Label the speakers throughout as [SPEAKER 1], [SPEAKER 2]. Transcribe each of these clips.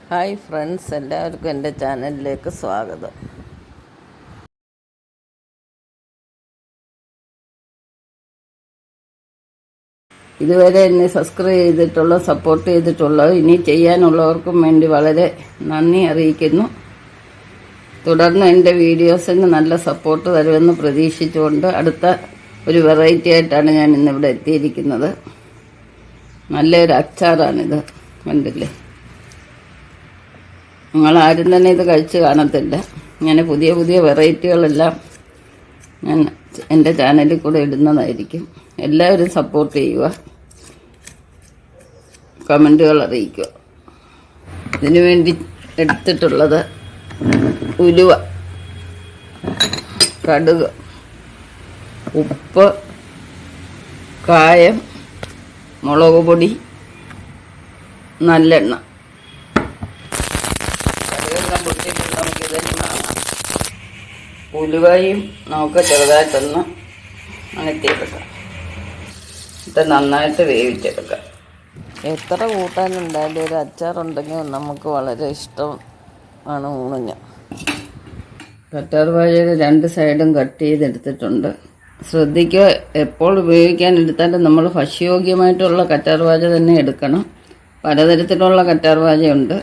[SPEAKER 1] Hi friends, എല്ലാവർക്കും എൻ്റെ ചാനലിലേക്ക് സ്വാഗതം. ഇതുവരെ എന്നെ സബ്സ്ക്രൈബ് ചെയ്തിട്ടുള്ള, സപ്പോർട്ട് ചെയ്തിട്ടുള്ള, ഇനി ചെയ്യാനുള്ളവർക്കും വേണ്ടി വളരെ നന്ദി അറിയിക്കുന്നു. തുടർന്ന് എൻ്റെ വീഡിയോസിന് നല്ല സപ്പോർട്ട് തരുമെന്ന് പ്രതീക്ഷിച്ചുകൊണ്ട് അടുത്ത ഒരു വെറൈറ്റി ആയിട്ടാണ് ഞാൻ ഇന്നിവിടെ എത്തിയിരിക്കുന്നത്. നല്ലൊരു അച്ചാറാണിത്, കണ്ടില്ലേ? നിങ്ങളാരും തന്നെ ഇത് കഴിച്ച് കാണത്തില്ല. ഇങ്ങനെ പുതിയ പുതിയ വെറൈറ്റികളെല്ലാം ഞാൻ എൻ്റെ ചാനലിൽ കൂടെ ഇടുന്നതായിരിക്കും. എല്ലാവരും സപ്പോർട്ട് ചെയ്യുക, കമൻറ്റുകൾ അറിയിക്കുക. ഇതിനു വേണ്ടി എടുത്തിട്ടുള്ളത് ഉലുവ, കടുക്, ഉപ്പ്, കായം, മുളക് പൊടി, നല്ലെണ്ണ. കടുകെല്ലാം പൊട്ടിയിട്ട് നമുക്കിതെല്ലാം കാണാം. ഉലുവയും നമുക്ക് ചെറുതായിട്ടൊന്ന് അനത്തിയെടുക്കാം. ഇത് നന്നായിട്ട് വേവിച്ചെടുക്കാം. എത്ര കൂട്ടാനുണ്ടായാലും ഒരു അച്ചാറുണ്ടെങ്കിൽ നമുക്ക് വളരെ ഇഷ്ടമാണ് ഊണിന്. കറ്റാർ വാഴയുടെ രണ്ട് സൈഡും കട്ട് ചെയ്തെടുത്തിട്ടുണ്ട്. ശ്രദ്ധിക്കുക, എപ്പോൾ ഉപയോഗിക്കാൻ എടുത്താലും നമ്മൾ ഭക്ഷ്യയോഗ്യമായിട്ടുള്ള കറ്റാർ വാഴ തന്നെ എടുക്കണം. പലതരത്തിലുള്ള കറ്റാർ വാഴയുണ്ട്,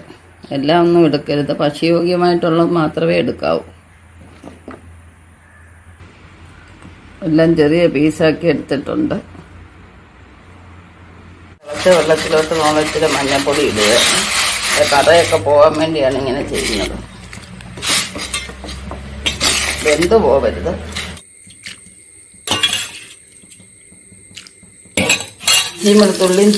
[SPEAKER 1] എല്ലാം ഒന്നും എടുക്കരുത്. ഭക്ഷ്യയോഗ്യമായിട്ടുള്ളത് മാത്രമേ എടുക്കാവൂ. എല്ലാം ചെറിയ പീസാക്കി എടുത്തിട്ടുണ്ട്. തിളച്ച വെള്ളത്തിലോട്ട് നോളച്ചിട്ട് മഞ്ഞൾപ്പൊടി ഇടുക. കറയൊക്കെ പോകാൻ വേണ്ടിയാണ് ഇങ്ങനെ ചെയ്യുന്നത്. വെന്ത് പോകരുത്. ഇഞ്ചിയും വെളുത്തുള്ളിയും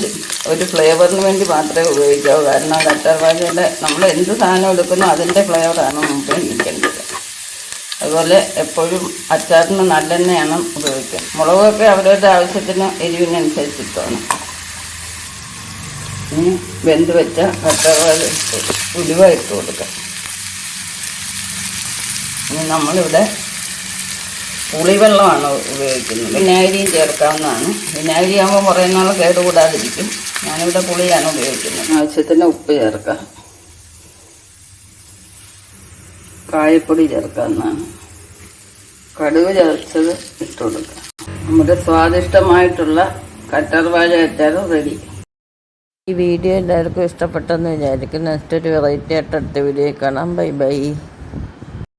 [SPEAKER 1] ഒരു ഫ്ലേവറിന് വേണ്ടി മാത്രമേ ഉപയോഗിക്കാവൂ. കാരണം കറ്റാർ വാഴയുടെ നമ്മൾ എന്ത് സാധനം എടുക്കുന്നോ അതിൻ്റെ ഫ്ലേവറാണ് മുമ്പ് ഇരിക്കേണ്ടത്. അതുപോലെ എപ്പോഴും അച്ചാറിന് നല്ലെണ്ണയാണ് ഉപയോഗിക്കുക. മുളകൊക്കെ അവരവരുടെ ആവശ്യത്തിന് എരിവിനനുസരിച്ചിട്ടാണ്. ഇനി വെന്ത് വെച്ച കറ്റാർ വാഴ ഉലുവ ഇട്ട് കൊടുക്കാം. ഇനി നമ്മളിവിടെ പുളിവെള്ളമാണ് ഉപയോഗിക്കുന്നത്. വിനാഗിരിയും ചേർക്കാവുന്നതാണ്. വിനാഗിരി ആകുമ്പോൾ കുറേ നാൾ കേടുകൂടാതിരിക്കും. ഞാനിവിടെ പുളിയാണ് ഉപയോഗിക്കുന്നത്. ആവശ്യത്തിന് ഉപ്പ് ചേർക്കാം. കായപ്പൊടി ചേർക്കാവുന്നതാണ്. കടുക് ചേർച്ചത് ഇട്ട് കൊടുക്കാം. നമ്മുടെ സ്വാദിഷ്ടമായിട്ടുള്ള കറ്റാർ വാഴ അച്ചാർ റെഡി. ഈ വീഡിയോ എല്ലാവർക്കും ഇഷ്ടപ്പെട്ടെന്ന് വിചാരിക്കുന്നു. നെക്സ്റ്റ് ഒരു വെറൈറ്റി ആയിട്ട് അടുത്ത വീഡിയോ കാണാം. Bye bye.